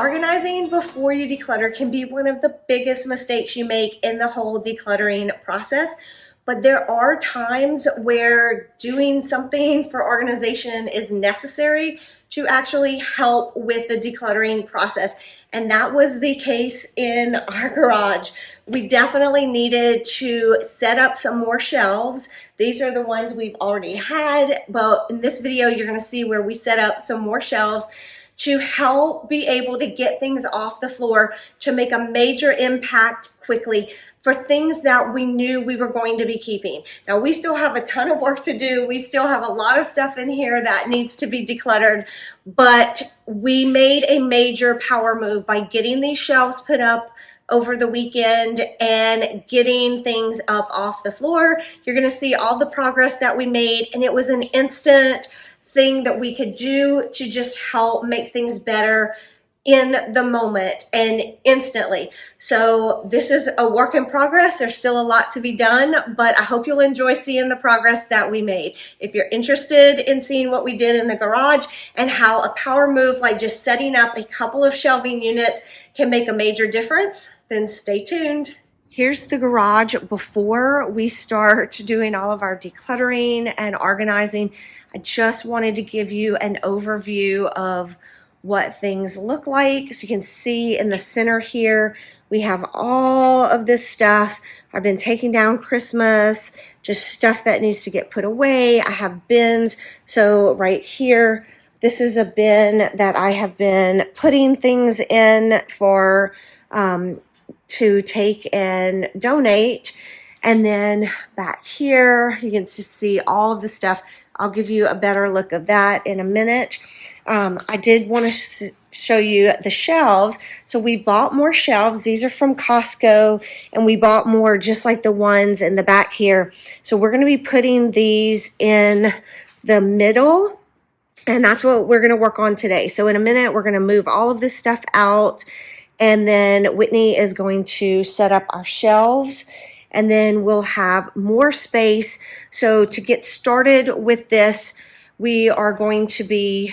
organizing before you declutter can be one of the biggest mistakes you make in the whole decluttering process. But there are times where doing something for organization is necessary to actually help with the decluttering process. And that was the case in our garage. We definitely needed to set up some more shelves. These are the ones we've already had, but in this video, you're gonna see where we set up some more shelves to help be able to get things off the floor, to make a major impact quickly for things that we knew we were going to be keeping. Now, we still have a ton of work to do. We still have a lot of stuff in here that needs to be decluttered, but we made a major power move by getting these shelves put up over the weekend and getting things up off the floor. You're gonna see all the progress that we made, and it was an instant thing that we could do to just help make things better in the moment and instantly. So this is a work in progress. There's still a lot to be done, but I hope you'll enjoy seeing the progress that we made. If you're interested in seeing what we did in the garage and how a power move like just setting up a couple of shelving units can make a major difference, then stay tuned. Here's the garage before we start doing all of our decluttering and organizing. I just wanted to give you an overview of what things look like. So you can see in the center here, we have all of this stuff. I've been taking down Christmas, just stuff that needs to get put away. I have bins. So right here, this is a bin that I have been putting things in for to take and donate. And then back here, you can just see all of the stuff. I'll give you a better look of that in a minute. I did want to show you the shelves. So we bought more shelves. These are from Costco, and we bought more just like the ones in the back here. So we're going to be putting these in the middle, and that's what we're going to work on today. So in a minute, we're going to move all of this stuff out, and then Whitney is going to set up our shelves, and then we'll have more space. So to get started with this, we are going to be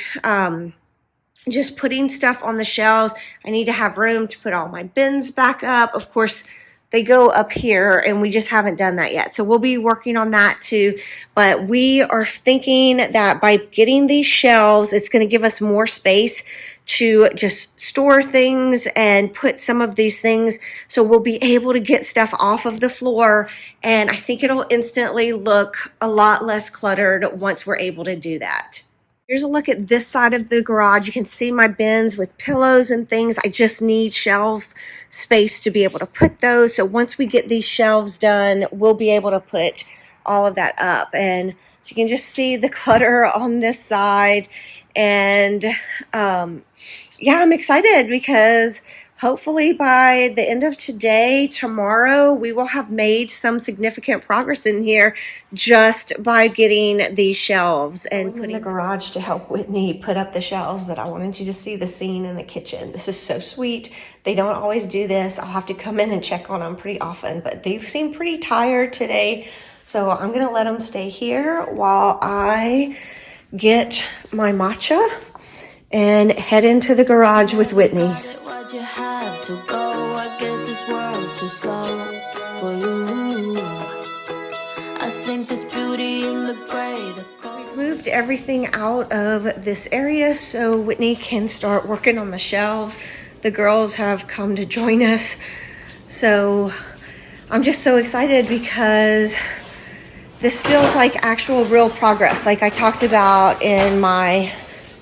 just putting stuff on the shelves. I need to have room to put all my bins back up. Of course, they go up here, and we just haven't done that yet. So we'll be working on that too. But we are thinking that by getting these shelves, it's going to give us more space to just store things and put some of these things, so we'll be able to get stuff off of the floor, and I think it'll instantly look a lot less cluttered once we're able to do that. Here's a look at this side of the garage. You can see my bins with pillows and things. I just need shelf space to be able to put those. So once we get these shelves done, we'll be able to put all of that up. And so you can just see the clutter on this side. And yeah, I'm excited because hopefully by the end of today, tomorrow, we will have made some significant progress in here just by getting these shelves and putting in the garage to help Whitney put up the shelves. But I wanted you to see the scene in the kitchen. This is so sweet. They don't always do this. I'll have to come in and check on them pretty often, but they seem pretty tired today. So I'm gonna let them stay here while I get my matcha and head into the garage with Whitney. You have to go. I guess this world's too slow for you. I think there's beauty in the gray. We've moved everything out of this area so Whitney can start working on the shelves. The girls have come to join us. So I'm just so excited because this feels like actual real progress. Like I talked about in my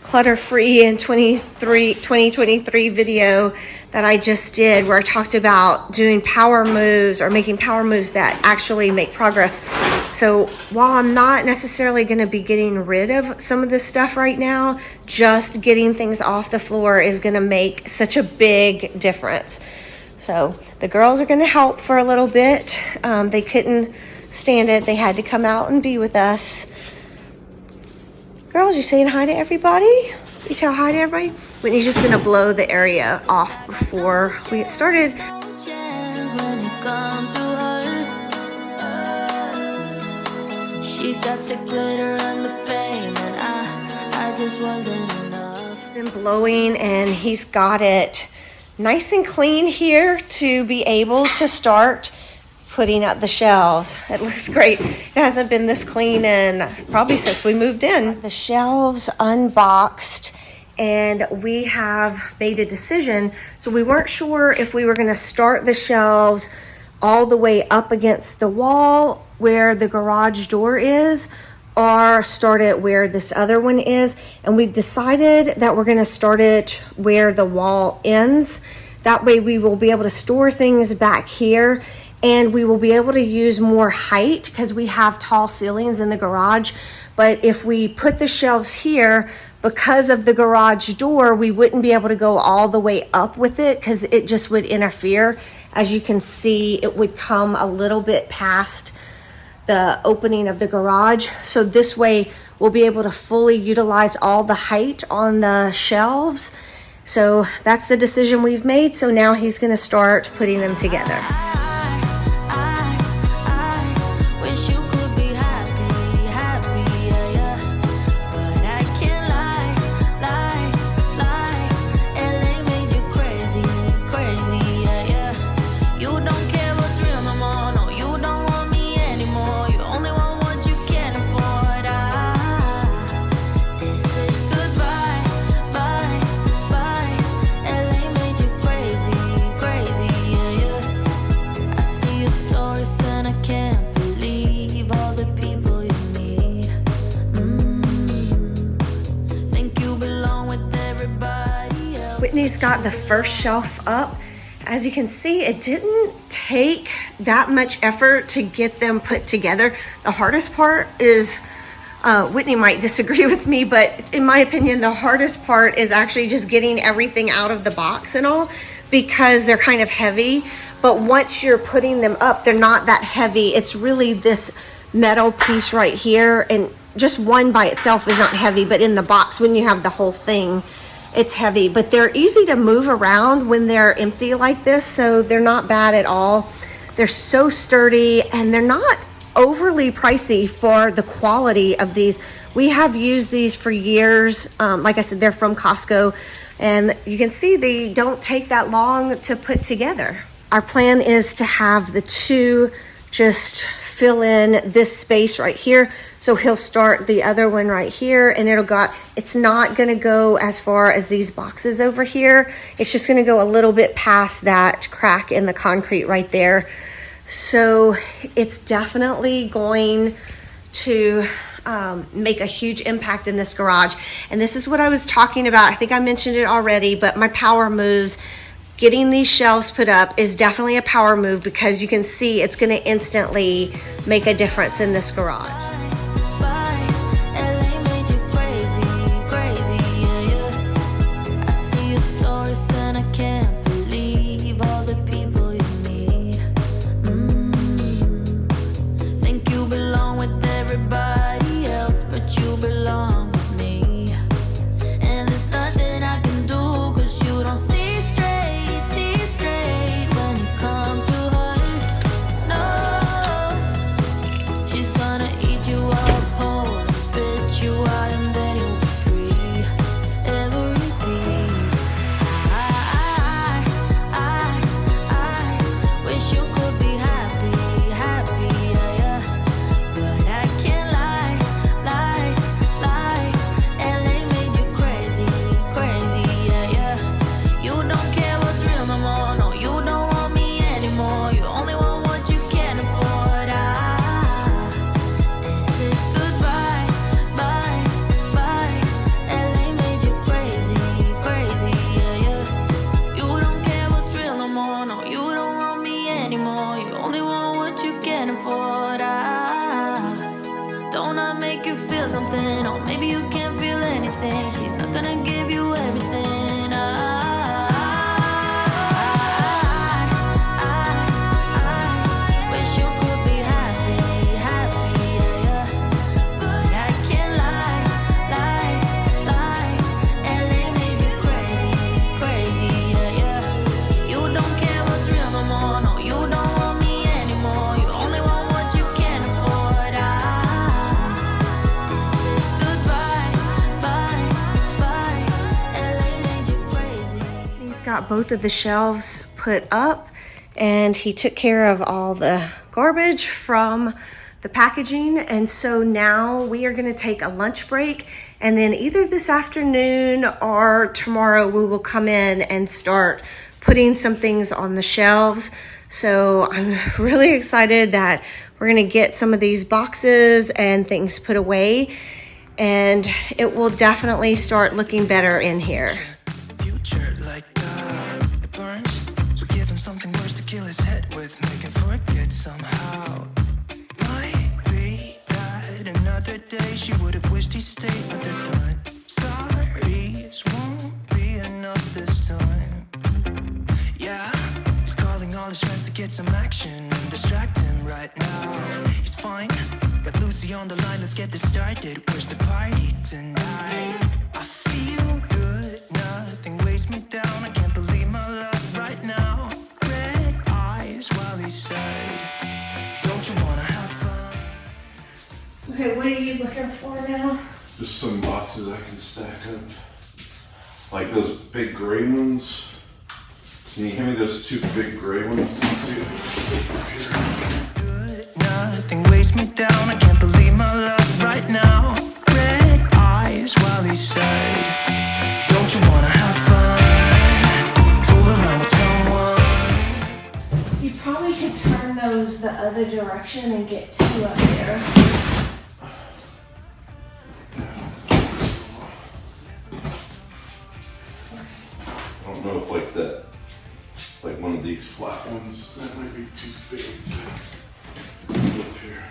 clutter-free in 2023 video that I just did, where I talked about doing power moves or making power moves that actually make progress. So while I'm not necessarily going to be getting rid of some of this stuff right now, just getting things off the floor is going to make such a big difference. So the girls are going to help for a little bit. They couldn't stand it. They had to come out and be with us. Girls, you saying hi to everybody? You tell hi to everybody? Whitney's just gonna blow the area off before we get started. She got the glitter and the fame, and I just wasn't enough. been blowing and he's got it nice and clean here to be able to start putting up the shelves. It looks great. It hasn't been this clean in probably since we moved in. The shelves unboxed and we have made a decision. So we weren't sure if we were going to start the shelves all the way up against the wall where the garage door is, or start it where this other one is. And we decided that we're going to start it where the wall ends. That way we will be able to store things back here, and we will be able to use more height because we have tall ceilings in the garage. But if we put the shelves here, because of the garage door, we wouldn't be able to go all the way up with it because it just would interfere. As you can see, it would come a little bit past the opening of the garage. So this way we'll be able to fully utilize all the height on the shelves. So that's the decision we've made. So now he's going to start putting them together. Whitney's got the first shelf up. As you can see, it didn't take that much effort to get them put together. The hardest part is, Whitney might disagree with me, but in my opinion, the hardest part is actually just getting everything out of the box and all, because they're kind of heavy. But once you're putting them up, they're not that heavy. It's really this metal piece right here, and just one by itself is not heavy, but in the box, when you have the whole thing, it's heavy. But they're easy to move around when they're empty like this, so they're not bad at all. They're so sturdy, and they're not overly pricey for the quality of these. We have used these for years. Like I said, they're from Costco, and you can see they don't take that long to put together. Our plan is to have the two just fill in this space right here. So he'll start the other one right here, and it's not gonna go as far as these boxes over here. It's just gonna go a little bit past that crack in the concrete right there. So it's definitely going to make a huge impact in this garage. And this is what I was talking about. I think I mentioned it already, but my power moves, getting these shelves put up is definitely a power move, because you can see it's going to instantly make a difference in this garage. This is goodbye. got both of the shelves put up, and he took care of all the garbage from the packaging. And so now we are gonna take a lunch break, and then either this afternoon or tomorrow we will come in and start putting some things on the shelves. So I'm really excited that we're gonna get some of these boxes and things put away, and it will definitely start looking better in here. Future like it burns, so give him something worse to kill his head with, make him forget somehow. Might be that another day she would have wished he stayed, but they're done. Sorry's won't be enough this time. Yeah, he's calling all his friends to get some action and distract him right now. He's fine, got Lucy on the line, let's get this started. Where's the party tonight? I feel good, nothing weighs me down. I can't believe my luck right now. Red eyes while he said, don't you wanna have fun? Okay, what are you looking for now? Just some boxes I can stack up. Like those big gray ones. Can you hand me those two big gray ones? Let's see if Good, nothing weighs me down. I can't believe my luck right now. Red eyes while he said, don't you wanna have fun? Fool around with someone. You probably could turn those the other direction and get two up there. I don't know if like that, like one of these flat ones, that might be too big to put up here.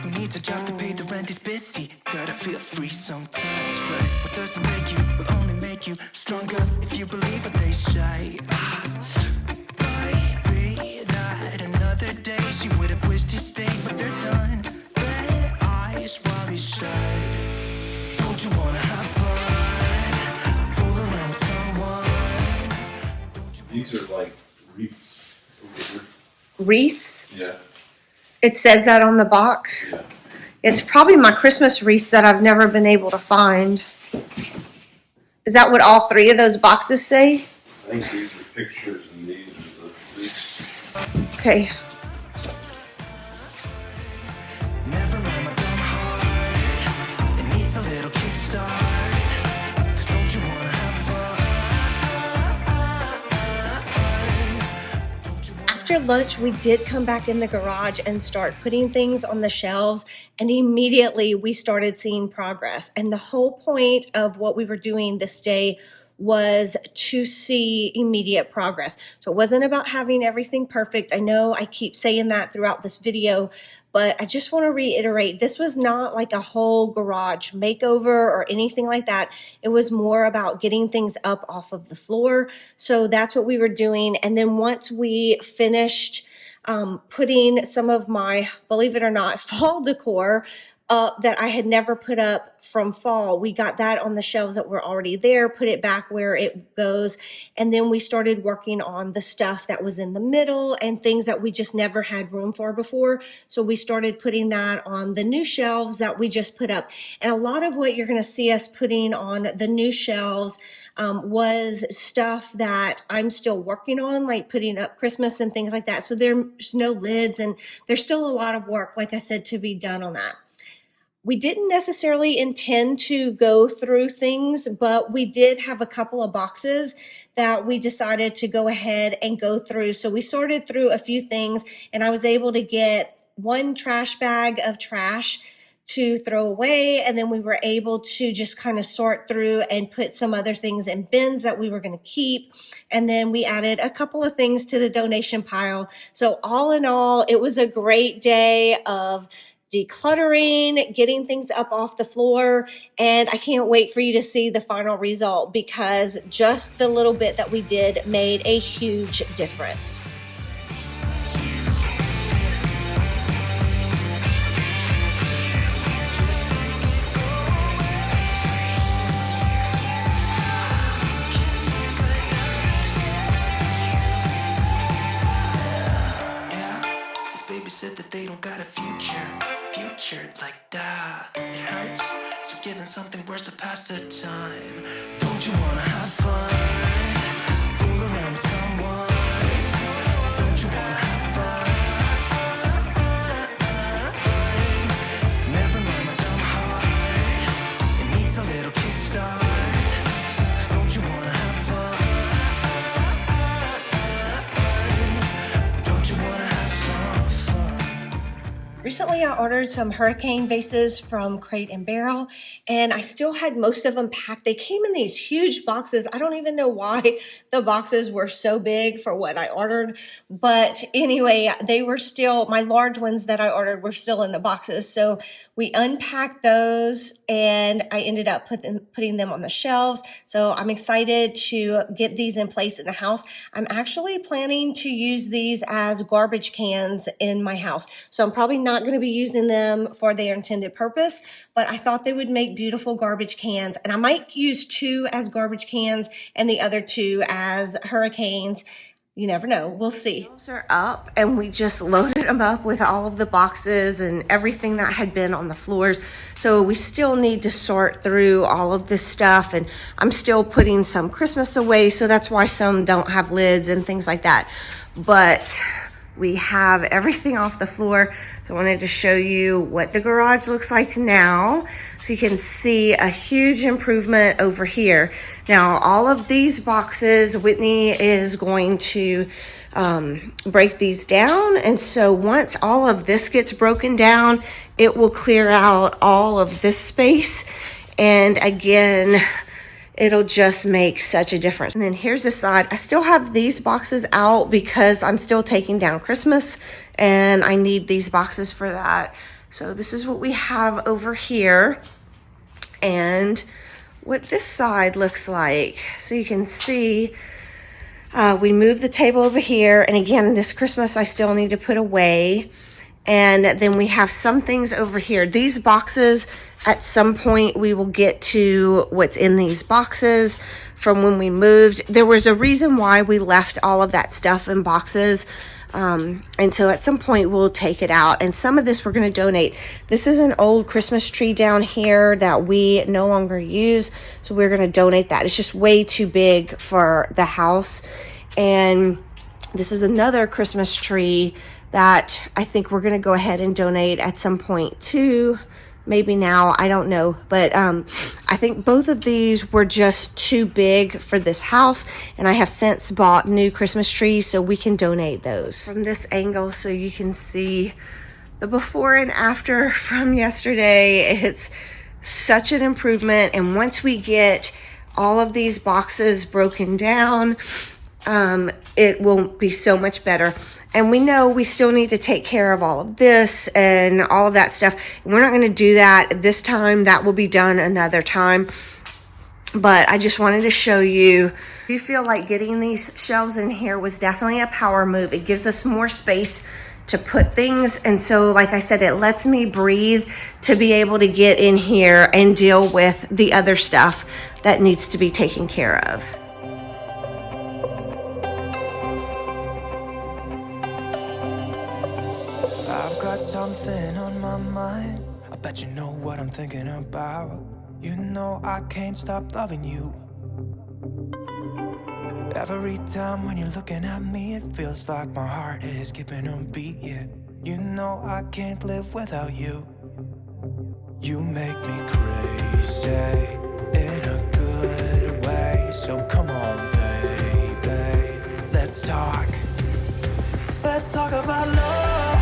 Who needs a job to pay the rent? Is busy. Gotta feel free sometimes, right? What doesn't make you will only make you stronger if you believe what they say. Might be that another day she would have wished he stayed, but they're done. Red eyes while he said, don't you wanna have fun? Fool around with someone. These are like wreaths over here. Wreaths? Yeah. It says that on the box. Yeah. It's probably my Christmas wreaths that I've never been able to find. Is that what all three of those boxes say? I think these are pictures and these are the wreaths. Okay. Never mind my dumb heart. It needs a little kickstart. 'Cause don't you wanna have fun? After lunch, we did come back in the garage and start putting things on the shelves, and immediately we started seeing progress. And the whole point of what we were doing this day was to see immediate progress. So it wasn't about having everything perfect. I know I keep saying that throughout this video, but I just want to reiterate, this was not like a whole garage makeover or anything like that. It was more about getting things up off of the floor. So that's what we were doing. And then once we finished putting some of my, believe it or not, fall decor that I had never put up from fall. We got that on the shelves that were already there, put it back where it goes, and then we started working on the stuff that was in the middle and things that we just never had room for before. So we started putting that on the new shelves that we just put up. And a lot of what you're going to see us putting on the new shelves was stuff that I'm still working on, like putting up Christmas and things like that. So there's no lids, and there's still a lot of work, like I said, to be done on that. We didn't necessarily intend to go through things, but we did have a couple of boxes that we decided to go ahead and go through. So we sorted through a few things, and I was able to get one trash bag of trash to throw away, and then we were able to just kind of sort through and put some other things in bins that we were going to keep. And then we added a couple of things to the donation pile. So all in all, it was a great day of decluttering, getting things up off the floor, and I can't wait for you to see the final result, because just the little bit that we did made a huge difference. sweatshirt like that. It hurts, so giving something worse to pass the time. Don't you wanna have fun? Fool around with someone. Don't you wanna have fun? Never mind my dumb heart. It needs a little kickstart. 'Cause don't you wanna have fun? Don't you wanna have some fun? Recently, I ordered some hurricane vases from Crate and Barrel, and I still had most of them packed. They came in these huge boxes. I don't even know why the boxes were so big for what I ordered. But anyway, they were still, my large ones that I ordered were still in the boxes. So we unpacked those, and I ended up putting them on the shelves. So I'm excited to get these in place in the house. I'm actually planning to use these as garbage cans in my house. So I'm probably not going to be using them for their intended purpose, but I thought they would make beautiful garbage cans. And I might use 2 as garbage cans and the other 2 as hurricanes. You never know. We'll see. Those are up, and we just loaded them up with all of the boxes and everything that had been on the floors. So we still need to sort through all of this stuff, and I'm still putting some Christmas away, so that's why some don't have lids and things like that. But we have everything off the floor. So I wanted to show you what the garage looks like now. So you can see a huge improvement over here. Now, all of these boxes, Whitney is going to break these down. And so once all of this gets broken down, it will clear out all of this space. And again, it'll just make such a difference. And then here's the side. I still have these boxes out because I'm still taking down Christmas and I need these boxes for that. So this is what we have over here and what this side looks like. So you can see we moved the table over here. And again, this Christmas I still need to put away. And then we have some things over here. These boxes, at some point, we will get to what's in these boxes from when we moved. There was a reason why we left all of that stuff in boxes. And so at some point, we'll take it out. And some of this we're going to donate. This is an old Christmas tree down here that we no longer use. So we're going to donate that. It's just way too big for the house. And this is another Christmas tree that I think we're going to go ahead and donate at some point too. Maybe now, I don't know. But I think both of these were just too big for this house. And I have since bought new Christmas trees, so we can donate those. From this angle, so you can see the before and after from yesterday. It's such an improvement. And once we get all of these boxes broken down, it will be so much better. And we know we still need to take care of all of this and all of that stuff. We're not going to do that this time. That will be done another time. But I just wanted to show you. I feel like getting these shelves in here was definitely a power move. It gives us more space to put things. And so, like I said, it lets me breathe to be able to get in here and deal with the other stuff that needs to be taken care of. I've got something on my mind. I bet you know what I'm thinking about. You know I can't stop loving you. Every time when you're looking at me, it feels like my heart is skipping a beat, yeah. You know I can't live without you. You make me crazy in a good way. So come on, baby, let's talk. Let's talk about love,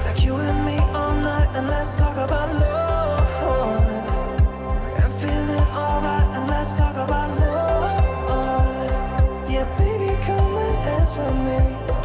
like you and me all night. And let's talk about love, and feeling alright. And let's talk about love, yeah, baby, come and dance with me.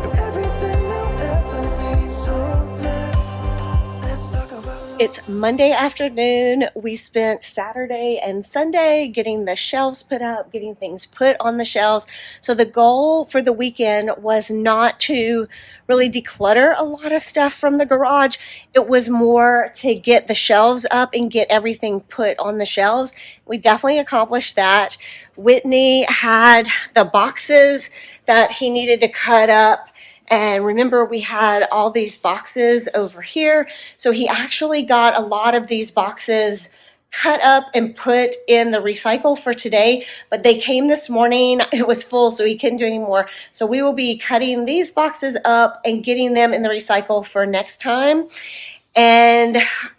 Do everything you'll ever need. So let's talk about love. It's Monday afternoon. We spent Saturday and Sunday getting the shelves put up, getting things put on the shelves. So the goal for the weekend was not to really declutter a lot of stuff from the garage. It was more to get the shelves up and get everything put on the shelves. We definitely accomplished that. Whitney had the boxes that he needed to cut up And remember, we had all these boxes over here. So he actually got a lot of these boxes cut up and put in the recycle for today, but they came this morning. It was full, so he couldn't do any more. So we will be cutting these boxes up and getting them in the recycle for next time. And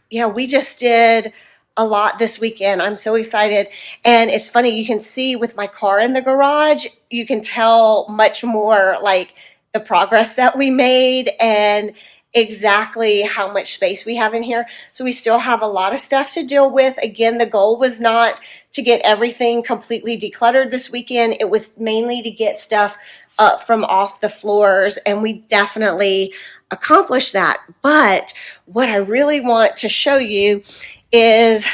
yeah, we just did a lot this weekend. I'm so excited. And it's funny, you can see with my car in the garage, you can tell much more like the progress that we made and exactly how much space we have in here. So we still have a lot of stuff to deal with. Again, the goal was not to get everything completely decluttered this weekend. It was mainly to get stuff up from off the floors, and we definitely accomplished that. But what I really want to show you is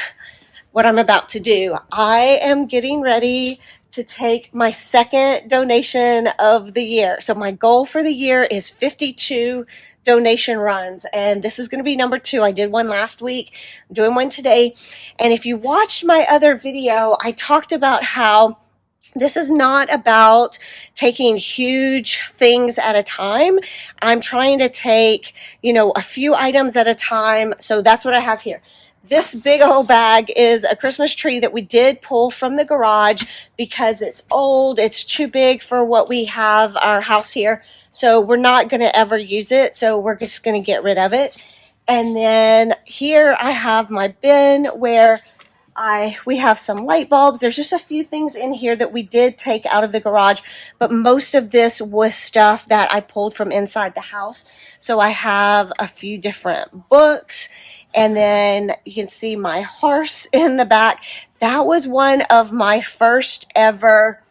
what I'm about to do. I am getting ready to take my second donation of the year. So my goal for the year is 52 donation runs, and this is going to be number 2. I did one last week, I'm doing one today. And if you watched my other video, I talked about how this is not about taking huge things at a time. I'm trying to take, a few items at a time. So that's what I have here. This big old bag is a Christmas tree that we did pull from the garage because it's old. It's too big for what we have our house here. So we're not going to ever use it. So we're just going to get rid of it. And then here I have my bin where we have some light bulbs. There's just a few things in here that we did take out of the garage, but most of this was stuff that I pulled from inside the house. So I have a few different books, and then you can see my horse in the back. That was one of my first ever,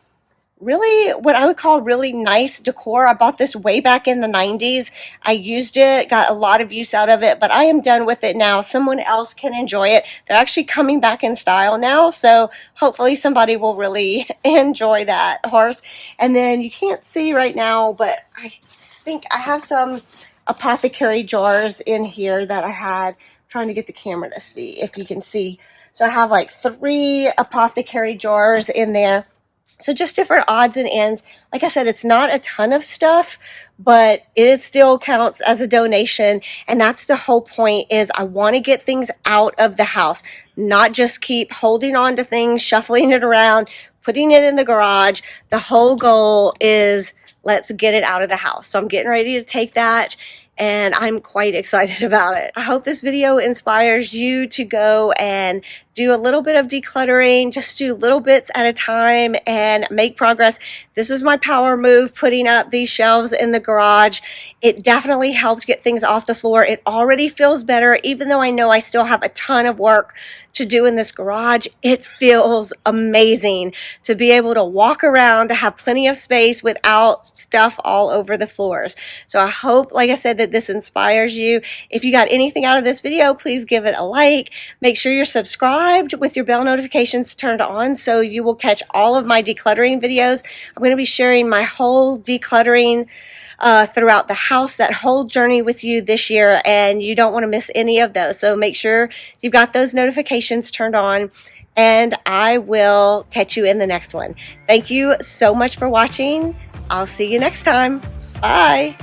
really what I would call really nice decor. I bought this way back in the 90s. I used it, got a lot of use out of it, but I am done with it now. Someone else can enjoy it. They're actually coming back in style now, so hopefully somebody will really enjoy that horse. And then you can't see right now, but I think I have some apothecary jars in here that I had. I'm trying to get the camera to see if you can see. So I have like 3 apothecary jars in there. So just different odds and ends. Like I said, it's not a ton of stuff, but it still counts as a donation. And that's the whole point, is I want to get things out of the house, not just keep holding on to things, shuffling it around, putting it in the garage. The whole goal is let's get it out of the house. So I'm getting ready to take that, and I'm quite excited about it. I hope this video inspires you to go and do a little bit of decluttering, just do little bits at a time and make progress. This is my power move, putting up these shelves in the garage. It definitely helped get things off the floor. It already feels better, even though I know I still have a ton of work to do in this garage. It feels amazing to be able to walk around, to have plenty of space without stuff all over the floors. So I hope, like I said, that this inspires you. If you got anything out of this video, please give it a like. Make sure you're subscribed with your bell notifications turned on so you will catch all of my decluttering videos. I'm going to be sharing my whole decluttering throughout the house, that whole journey with you this year, and you don't want to miss any of those. So make sure you've got those notifications turned on, and I will catch you in the next one. Thank you so much for watching. I'll see you next time. Bye.